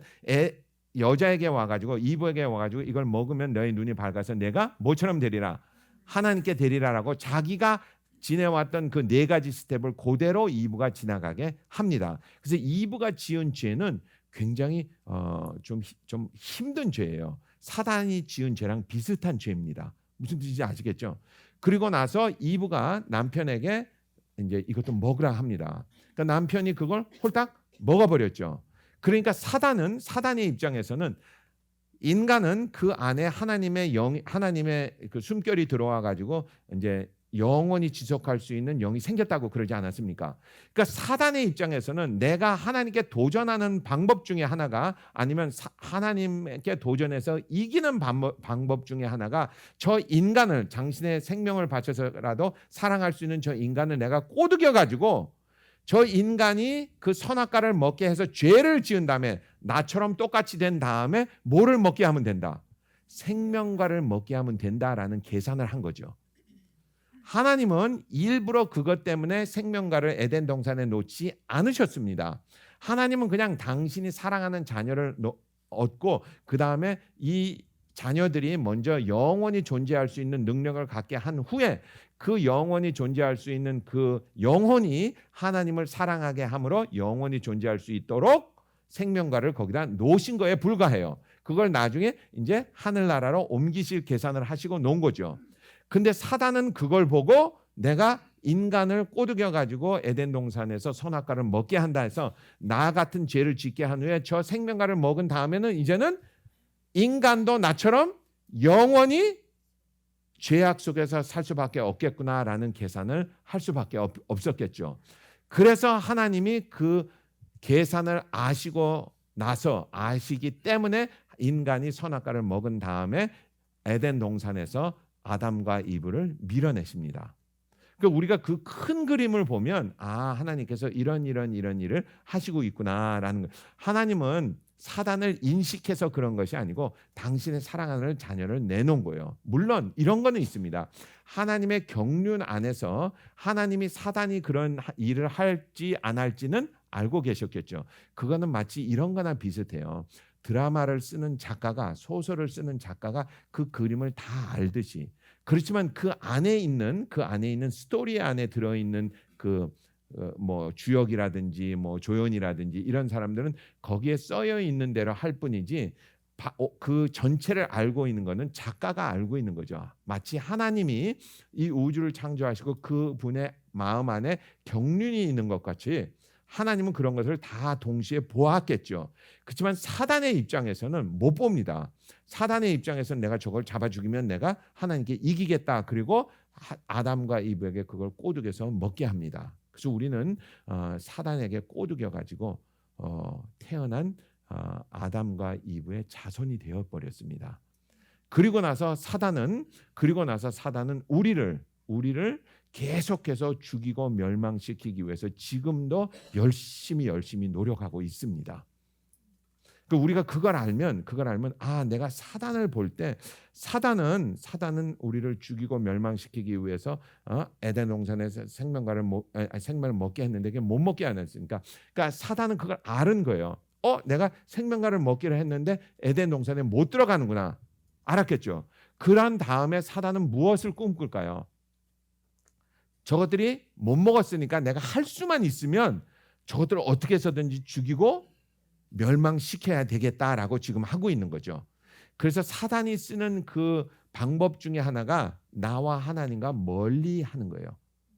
여자에게 와가지고 이브에게 와가지고 이걸 먹으면 너의 눈이 밝아서 내가 뭐처럼 되리라? 하나님께 되리라라고 자기가 지내왔던 그 네 가지 스텝을 그대로 이브가 지나가게 합니다. 그래서 이브가 지은 죄는 굉장히 좀 힘든 죄예요. 사단이 지은 죄랑 비슷한 죄입니다. 무슨 뜻인지 아시겠죠? 그리고 나서 이브가 남편에게 이제 이것도 먹으라 합니다. 그러니까 남편이 그걸 홀딱 먹어버렸죠. 그러니까 사단의 입장에서는 인간은 그 안에 하나님의 그 숨결이 들어와 가지고 이제 영원히 지속할 수 있는 영이 생겼다고 그러지 않았습니까? 그러니까 사단의 입장에서는 내가 하나님께 도전하는 방법 중에 하나가 아니면 하나님께 도전해서 이기는 방법 중에 하나가 저 인간을 당신의 생명을 바쳐서라도 사랑할 수 있는 저 인간을 내가 꼬드겨 가지고 저 인간이 그 선악과를 먹게 해서 죄를 지은 다음에 나처럼 똑같이 된 다음에 뭐를 먹게 하면 된다? 생명과를 먹게 하면 된다라는 계산을 한 거죠. 하나님은 일부러 그것 때문에 생명과를 에덴 동산에 놓지 않으셨습니다. 하나님은 그냥 당신이 사랑하는 자녀를 얻고 그 다음에 이 자녀들이 먼저 영원히 존재할 수 있는 능력을 갖게 한 후에 그 영원히 존재할 수 있는 그 영혼이 하나님을 사랑하게 함으로 영원히 존재할 수 있도록 생명과를 거기다 놓으신 거에 불과해요. 그걸 나중에 이제 하늘나라로 옮기실 계산을 하시고 놓은 거죠. 근데 사단은 그걸 보고 내가 인간을 꼬드겨 가지고 에덴 동산에서 선악과를 먹게 한다 해서 나 같은 죄를 짓게 한 후에 저 생명과를 먹은 다음에는 이제는 인간도 나처럼 영원히 죄악 속에서 살 수밖에 없겠구나라는 계산을 할 수밖에 없었겠죠. 그래서 하나님이 그 계산을 아시기 때문에 인간이 선악과를 먹은 다음에 에덴 동산에서 아담과 이브를 밀어내십니다. 그러니까 우리가 그 큰 그림을 보면 하나님께서 이런 일을 하시고 있구나라는 거. 하나님은 사단을 인식해서 그런 것이 아니고 당신의 사랑하는 자녀를 내놓은 거예요. 물론 이런 거는 있습니다. 하나님의 경륜 안에서 하나님이 사단이 그런 일을 할지 안 할지는 알고 계셨겠죠. 그거는 마치 이런 거나 비슷해요. 드라마를 쓰는 작가가 소설을 쓰는 작가가 그 그림을 다 알듯이 그렇지만 그 안에 있는 스토리 안에 들어있는 뭐 주역이라든지 뭐 조연이라든지 이런 사람들은 거기에 써여 있는 대로 할 뿐이지 그 전체를 알고 있는 거는 작가가 알고 있는 거죠. 마치 하나님이 이 우주를 창조하시고 그 분의 마음 안에 경륜이 있는 것 같이 하나님은 그런 것을 다 동시에 보았겠죠. 그렇지만 사단의 입장에서는 못 봅니다. 사단의 입장에서는 내가 저걸 잡아 죽이면 내가 하나님께 이기겠다. 그리고 아담과 이브에게 그걸 꼬드겨서 먹게 합니다. 그래서 우리는 사단에게 꼬드겨 가지고 태어난 아담과 이브의 자손이 되어 버렸습니다. 그리고 나서 사단은 우리를 계속해서 죽이고 멸망시키기 위해서 지금도 열심히 노력하고 있습니다. 우리가 그걸 알면 내가 사단을 볼 때 사단은 우리를 죽이고 멸망시키기 위해서 에덴 동산에서 생명을 먹게 했는데 그게 못 먹게 안 했으니까 그러니까 사단은 그걸 아는 거예요. 내가 생명과를 먹기로 했는데 에덴 동산에 못 들어가는구나. 알았겠죠. 그런 다음에 사단은 무엇을 꿈꿀까요? 저것들이 못 먹었으니까 내가 할 수만 있으면 저것들을 어떻게 해서든지 죽이고 멸망시켜야 되겠다라고 지금 하고 있는 거죠. 그래서 사단이 쓰는 그 방법 중에 하나가 나와 하나님과 멀리 하는 거예요.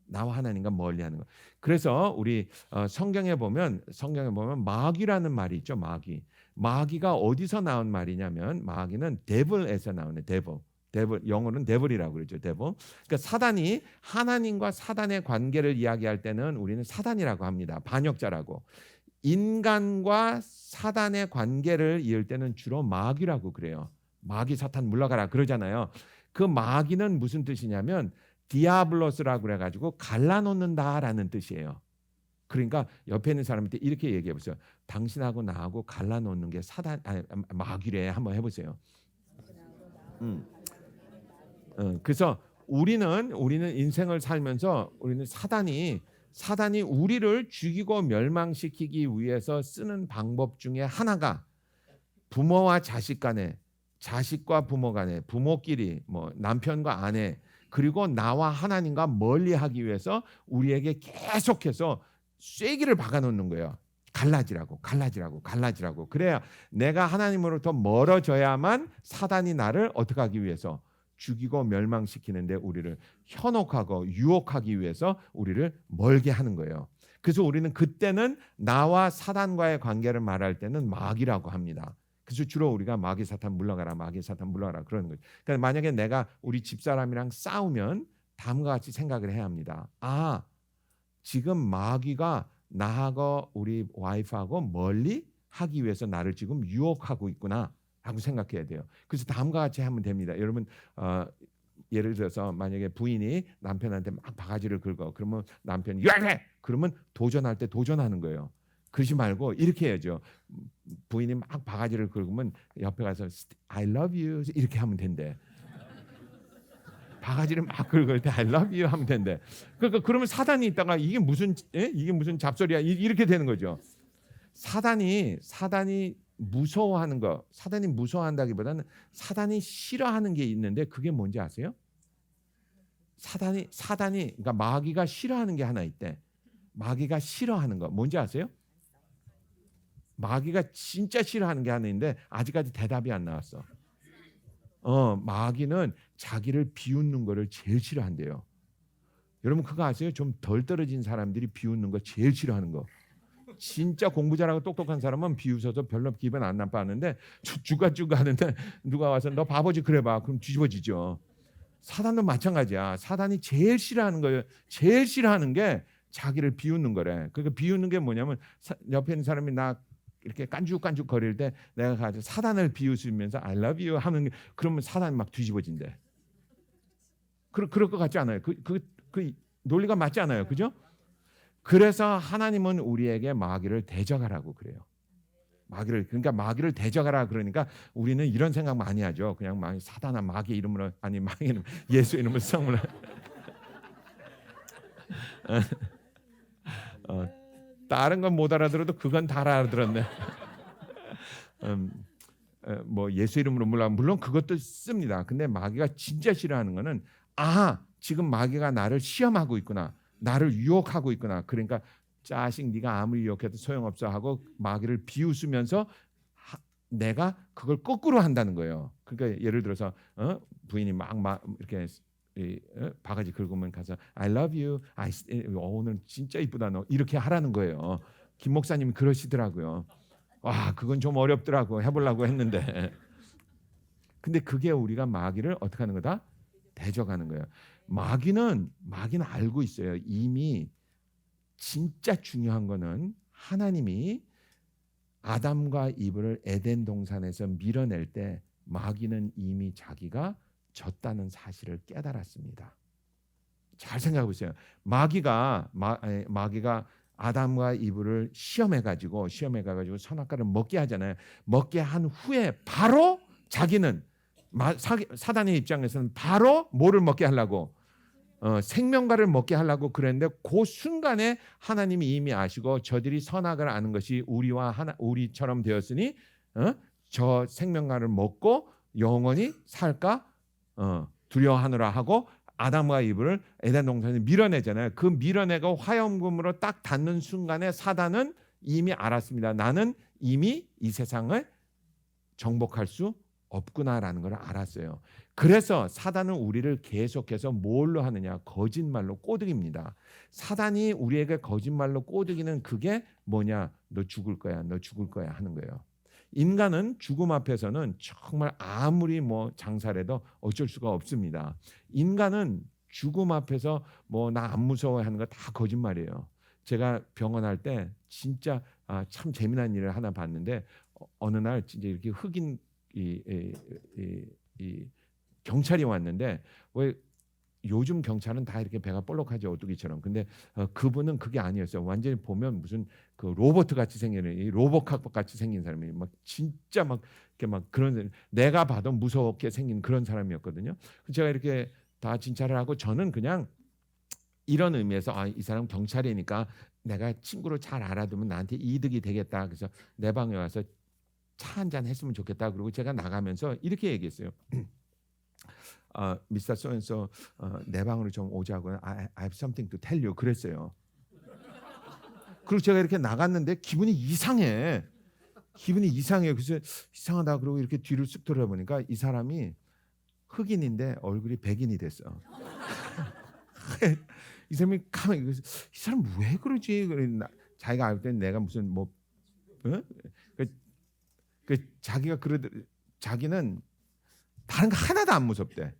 나와 하나님과 멀리 하는 거. 그래서 우리 성경에 보면 마귀라는 말이 있죠. 마귀가 어디서 나온 말이냐면 마귀는 devil에서 나오네. devil. 영어는 devil이라고 그러죠. devil. 그러니까 사단이 하나님과 사단의 관계를 이야기할 때는 우리는 사단이라고 합니다. 반역자라고. 인간과 사단의 관계를 이을 때는 주로 마귀라고 그래요. 마귀 사탄 물러가라 그러잖아요. 그 마귀는 무슨 뜻이냐면 디아블로스라고 그래가지고 갈라놓는다라는 뜻이에요. 그러니까 옆에 있는 사람한테 이렇게 얘기해 보세요. 당신하고 나하고 갈라놓는 게 마귀래. 한번 해보세요. 그래서 우리는 인생을 살면서 우리는 사단이 우리를 죽이고 멸망시키기 위해서 쓰는 방법 중에 하나가 부모와 자식 간에, 자식과 부모 간에, 부모끼리, 뭐 남편과 아내, 그리고 나와 하나님과 멀리하기 위해서 우리에게 계속해서 쐐기를 박아놓는 거예요. 갈라지라고. 그래야 내가 하나님으로부터 멀어져야만 사단이 나를 어떻게 하기 위해서 죽이고 멸망시키는데 우리를 현혹하고 유혹하기 위해서 우리를 멀게 하는 거예요. 그래서 우리는 그때는 나와 사단과의 관계를 말할 때는 마귀라고 합니다. 그래서 주로 우리가 마귀 사탄 물러가라 그러는 거죠. 그러니까 만약에 내가 우리 집사람이랑 싸우면 다음과 같이 생각을 해야 합니다. 지금 마귀가 나하고 우리 와이프하고 멀리 하기 위해서 나를 지금 유혹하고 있구나 라고 생각해야 돼요. 그래서 다음과 같이 하면 됩니다. 여러분 예를 들어서 만약에 부인이 남편한테 막 바가지를 긁어. 그러면 남편이 왜? 그러면 도전할 때 도전하는 거예요. 그러지 말고 이렇게 해야죠. 부인이 막 바가지를 긁으면 옆에 가서 I love you 이렇게 하면 된대. 바가지를 막 긁을 때 I love you 하면 된대. 그러면 사단이 있다가 이게 무슨 잡소리야 이렇게 되는 거죠. 사단이 무서워하는 거, 사단이 무서워한다기보다는 사단이 싫어하는 게 있는데 그게 뭔지 아세요? 사단이 그러니까 마귀가 싫어하는 게 하나 있대. 마귀가 싫어하는 거 뭔지 아세요? 마귀가 진짜 싫어하는 게 하나 있는데 아직까지 대답이 안 나왔어. 마귀는 자기를 비웃는 거를 제일 싫어한대요. 여러분 그거 아세요? 좀 덜 떨어진 사람들이 비웃는 거 제일 싫어하는 거. 진짜 공부 잘하고 똑똑한 사람은 비웃어서 별로 기분 안 나빠하는데 쭈가쭈가 하는데 누가 와서 너 바보지 그래봐 그럼 뒤집어지죠. 사단도 마찬가지야. 사단이 제일 싫어하는 거예요. 제일 싫어하는 게 자기를 비웃는 거래. 그러니까 비웃는 게 뭐냐면 옆에 있는 사람이 나 이렇게 깐죽깐죽 거릴 때 내가 가서 사단을 비웃으면서 I love you 하는 그러면 사단이 막 뒤집어진대. 그럴 것 같지 않아요? 그 논리가 맞지 않아요, 그죠? 그래서 하나님은 우리에게 마귀를 대적하라고 그래요. 그러니까 마귀를 대적하라 그러니까 우리는 이런 생각 많이 하죠. 그냥 사단아 마귀 이름으로 아니 마귀 이름 예수 이름으로 성을 다른 건 못 알아들어도 그건 다 알아들었네. 뭐 예수 이름으로 물론 그것도 씁니다. 근데 마귀가 진짜 싫어하는 거는 지금 마귀가 나를 시험하고 있구나. 나를 유혹하고 있구나. 그러니까 자식 네가 아무리 유혹해도 소용없어 하고 마귀를 비웃으면서 내가 그걸 거꾸로 한다는 거예요. 그러니까 예를 들어서 부인이 막 이렇게 바가지 긁으면 가서 I love you. 오늘 진짜 이쁘다 너 이렇게 하라는 거예요. 김 목사님이 그러시더라고요. 와 그건 좀 어렵더라고 해보려고 했는데 근데 그게 우리가 마귀를 어떻게 하는 거다? 대적하는 거예요. 마귀는 알고 있어요. 이미 진짜 중요한 거는 하나님이 아담과 이브를 에덴 동산에서 밀어낼 때 마귀는 이미 자기가 졌다는 사실을 깨달았습니다. 잘 생각해 보세요. 마귀가 아담과 이브를 시험해가지고 선악과를 먹게 하잖아요. 먹게 한 후에 바로 자기는 사단의 입장에서는 바로 뭐를 먹게 하려고 생명과를 먹게 하려고 그랬는데 그 순간에 하나님이 이미 아시고 저들이 선악을 아는 것이 우리처럼 되었으니 저 생명과를 먹고 영원히 살까 두려워하느라 하고 아담과 이브를 에덴 동산에 밀어내잖아요. 그 밀어내고 화염금으로 딱 닿는 순간에 사단은 이미 알았습니다. 나는 이미 이 세상을 정복할 수 없구나라는 걸 알았어요. 그래서 사단은 우리를 계속해서 뭘로 하느냐? 거짓말로 꼬드깁니다. 사단이 우리에게 거짓말로 꼬드기는 그게 뭐냐? 너 죽을 거야, 너 죽을 거야 하는 거예요. 인간은 죽음 앞에서는 정말 아무리 뭐 장사를 해도 어쩔 수가 없습니다. 인간은 죽음 앞에서 뭐 나 안 무서워 하는 거 다 거짓말이에요. 제가 병원할 때 진짜 참 재미난 일을 하나 봤는데 어느 날 진짜 이렇게 흑인 이 경찰이 왔는데 왜 요즘 경찰은 다 이렇게 배가 볼록하죠, 오뚜기처럼. 근데 그분은 그게 아니었어요. 완전히 보면 무슨 그 로봇 같이 생긴 이 로봇캅 같이 생긴 사람이 막 진짜 막 이렇게 막 그런 내가 봐도 무섭게 생긴 그런 사람이었거든요. 제가 이렇게 다 진찰을 하고 저는 그냥 이런 의미에서 이 사람 경찰이니까 내가 친구로 잘 알아두면 나한테 이득이 되겠다. 그래서 내 방에 와서 차 한잔 했으면 좋겠다. 그리고 제가 나가면서 이렇게 얘기했어요. 미스터 소앤소 내 방으로 좀 오자고. I have something to tell you. 그랬어요. 그리고 제가 이렇게 나갔는데 기분이 이상해. 그래서 이상하다. 그러고 이렇게 뒤를 쓱 돌아보니까 이 사람이 흑인인데 얼굴이 백인이 됐어. 이 사람이 가만히 이 사람 왜 그러지? 자기가 알 때는 내가 무슨 뭐 자기가 자기는 다른 거 하나도 안 무섭대.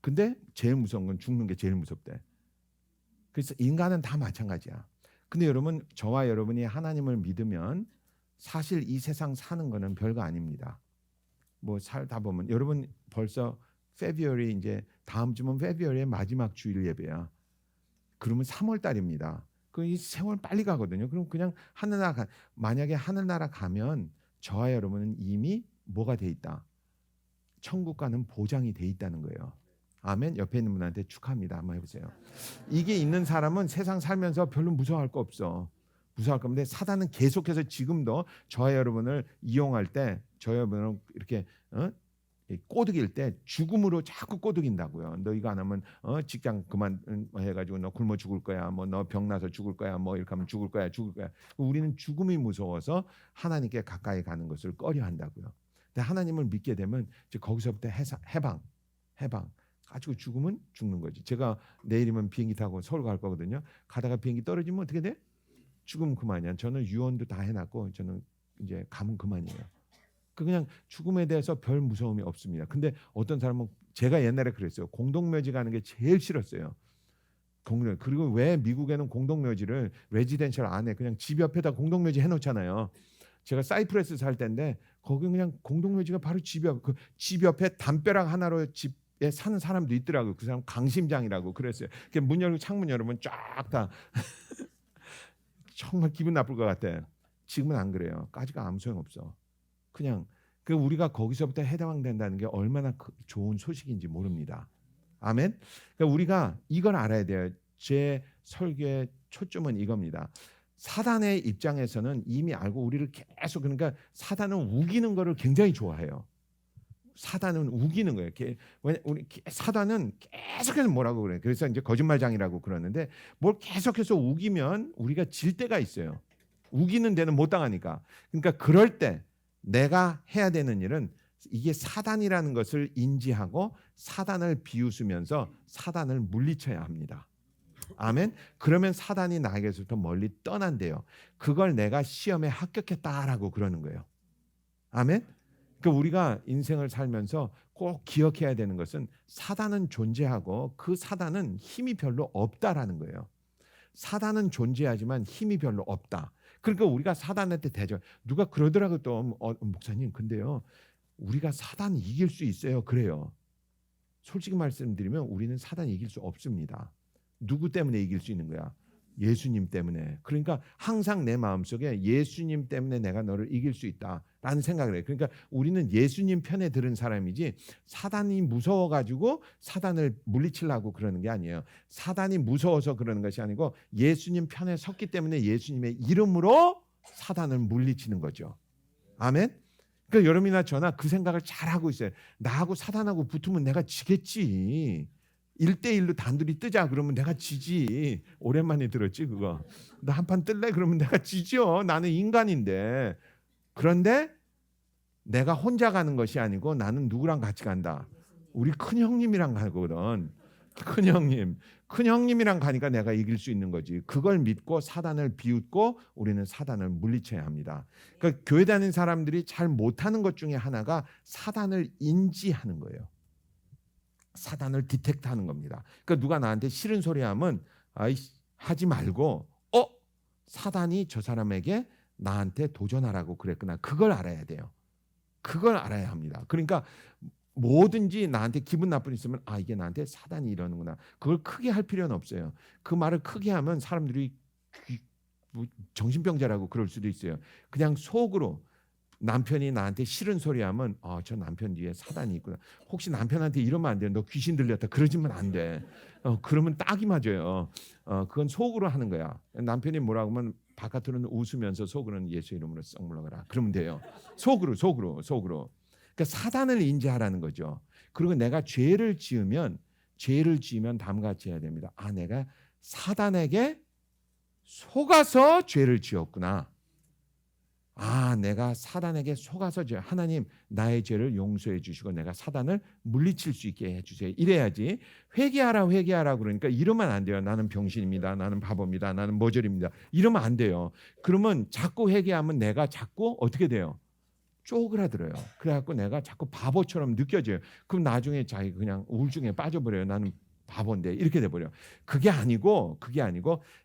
근데 제일 무서운 건 죽는 게 제일 무섭대. 그래서 인간은 다 마찬가지야. 근데 여러분, 저와 여러분이 하나님을 믿으면 사실 이 세상 사는 거는 별거 아닙니다. 뭐 살다 보면 여러분 벌써 페브루아리 이제 다음 주면 페브루아리의 마지막 주일 예배야. 그러면 3월 달입니다. 그 이 세월 빨리 가거든요. 그럼 그냥 하늘나라 만약에 하늘나라 가면 저와 여러분은 이미 뭐가 돼 있다. 천국과는 보장이 돼 있다는 거예요. 아멘. 옆에 있는 분한테 축하합니다. 한번 해보세요. 이게 있는 사람은 세상 살면서 별로 무서워할 거 없어. 무서워할 건데 사단은 계속해서 지금도 저와 여러분을 이용할 때 저와 여러분을 이렇게 꼬드길 때 죽음으로 자꾸 꼬드긴다고요. 너 이거 안 하면 직장 그만 해가지고 너 굶어 죽을 거야. 뭐 너 병나서 죽을 거야. 뭐 이렇게 하면 죽을 거야. 우리는 죽음이 무서워서 하나님께 가까이 가는 것을 꺼려한다고요. 근데 하나님을 믿게 되면 이제 거기서부터 해방. 가지고 죽으면 죽는 거지. 제가 내일이면 비행기 타고 서울 갈 거거든요. 가다가 비행기 떨어지면 어떻게 돼? 죽으면 그만이야. 저는 유언도 다 해놨고 저는 이제 가면 그만이에요. 그냥 죽음에 대해서 별 무서움이 없습니다. 근데 어떤 사람은 제가 옛날에 그랬어요. 공동묘지 가는 게 제일 싫었어요. 그리고 왜 미국에는 공동묘지를 레지덴셜 안에 그냥 집 옆에다 공동묘지 해놓잖아요. 제가 사이프러스 살 때인데 거기 그냥 공동묘지가 바로 집 옆에 담벼락 하나로 집에 사는 사람도 있더라고요. 그 사람 강심장이라고 그랬어요. 문 열고 창문 열으면 쫙 다 정말 기분 나쁠 것 같아. 지금은 안 그래요. 까지가 아무 소용 없어. 그냥 우리가 거기서부터 해방된다는 게 얼마나 좋은 소식인지 모릅니다. 아멘. 그러니까 우리가 이걸 알아야 돼요. 제 설교의 초점은 이겁니다. 사단의 입장에서는 이미 알고 우리를 계속 그러니까 사단은 우기는 거를 굉장히 좋아해요. 사단은 우기는 거예요. 우리 사단은 계속해서 뭐라고 그래요. 그래서 이제 거짓말장이라고 그러는데 뭘 계속해서 우기면 우리가 질 때가 있어요. 우기는 데는 못 당하니까. 그러니까 그럴 때 내가 해야 되는 일은 이게 사단이라는 것을 인지하고 사단을 비웃으면서 사단을 물리쳐야 합니다. 아멘. 그러면 사단이 나에게서부터 멀리 떠난대요. 그걸 내가 시험에 합격했다라고 그러는 거예요. 아멘. 그러니까 우리가 인생을 살면서 꼭 기억해야 되는 것은 사단은 존재하고 그 사단은 힘이 별로 없다라는 거예요. 사단은 존재하지만 힘이 별로 없다. 그러니까 우리가 사단한테 누가 그러더라고 또 목사님 근데요 우리가 사단 이길 수 있어요. 그래요. 솔직히 말씀드리면 우리는 사단 이길 수 없습니다. 누구 때문에 이길 수 있는 거야? 예수님 때문에. 그러니까 항상 내 마음속에 예수님 때문에 내가 너를 이길 수 있다라는 생각을 해요. 그러니까 우리는 예수님 편에 들은 사람이지 사단이 무서워가지고 사단을 물리치려고 그러는 게 아니에요. 사단이 무서워서 그러는 것이 아니고 예수님 편에 섰기 때문에 예수님의 이름으로 사단을 물리치는 거죠. 아멘. 그러니까 여러분이나 저나 그 생각을 잘 하고 있어요. 나하고 사단하고 붙으면 내가 지겠지. 1대1로 단둘이 뜨자 그러면 내가 지지. 오랜만에 들었지 그거. 나 한판 뜰래 그러면 내가 지죠. 나는 인간인데. 그런데 내가 혼자 가는 것이 아니고 나는 누구랑 같이 간다. 우리 큰 형님이랑 가거든. 큰 형님. 큰 형님이랑 가니까 내가 이길 수 있는 거지. 그걸 믿고 사단을 비웃고 우리는 사단을 물리쳐야 합니다. 그러니까 교회 다니는 사람들이 잘 못하는 것 중에 하나가 사단을 인지하는 거예요. 사단을 디텍트하는 겁니다. 그러니까 누가 나한테 싫은 소리 하면 하지 말고 사단이 저 사람에게 나한테 도전하라고 그랬구나. 그걸 알아야 돼요. 그걸 알아야 합니다. 그러니까 뭐든지 나한테 기분 나쁜 일 있으면 이게 나한테 사단이 이러는구나. 그걸 크게 할 필요는 없어요. 그 말을 크게 하면 사람들이 정신병자라고 그럴 수도 있어요. 그냥 속으로 남편이 나한테 싫은 소리 하면 저 남편 뒤에 사단이 있구나. 혹시 남편한테 이러면 안 돼. 너 귀신 들렸다. 그러지면 안 돼. 그러면 딱이 맞아요. 그건 속으로 하는 거야. 남편이 뭐라고 하면 바깥으로는 웃으면서 속으로는 예수 이름으로 썩 물러가라. 그러면 돼요. 속으로. 그러니까 사단을 인지하라는 거죠. 그리고 내가 죄를 지으면 다음과 같이 해야 됩니다. 내가 사단에게 속아서 죄를 지었구나. 내가 사단에게 속아서 하나님 나의 죄를 용서해 주시고 내가 사단을 물리칠 수 있게 해주세요. 이래야지. 회개하라 그러니까 이러면 안 돼요. 나는 병신입니다. 나는 바보입니다. 나는 머저리입니다. 이러면 안 돼요. 그러면 자꾸 회개하면 내가 자꾸 어떻게 돼요? 쪼그라들어요. 그래갖고 내가 자꾸 바보처럼 느껴져요. 그럼 나중에 자기 그냥 우울증에 빠져버려요. 나는 바본데 이렇게 돼버려. 그게 아니고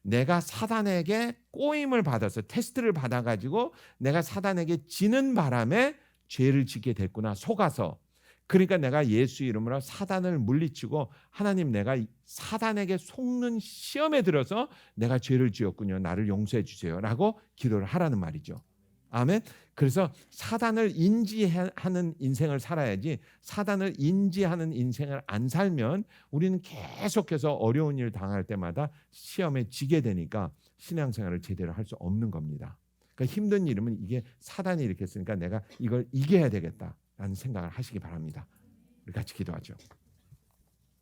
내가 사단에게 꼬임을 받아서 테스트를 받아가지고 내가 사단에게 지는 바람에 죄를 짓게 됐구나. 속아서. 그러니까 내가 예수 이름으로 사단을 물리치고 하나님 내가 사단에게 속는 시험에 들어서 내가 죄를 지었군요. 나를 용서해 주세요. 라고 기도를 하라는 말이죠. 아멘. 그래서 사단을 인지하는 인생을 살아야지 사단을 인지하는 인생을 안 살면 우리는 계속해서 어려운 일 당할 때마다 시험에 지게 되니까 신앙생활을 제대로 할 수 없는 겁니다. 그러니까 힘든 일이면 이게 사단이 이렇게 했으니까 내가 이걸 이겨야 되겠다라는 생각을 하시기 바랍니다. 우리 같이 기도하죠.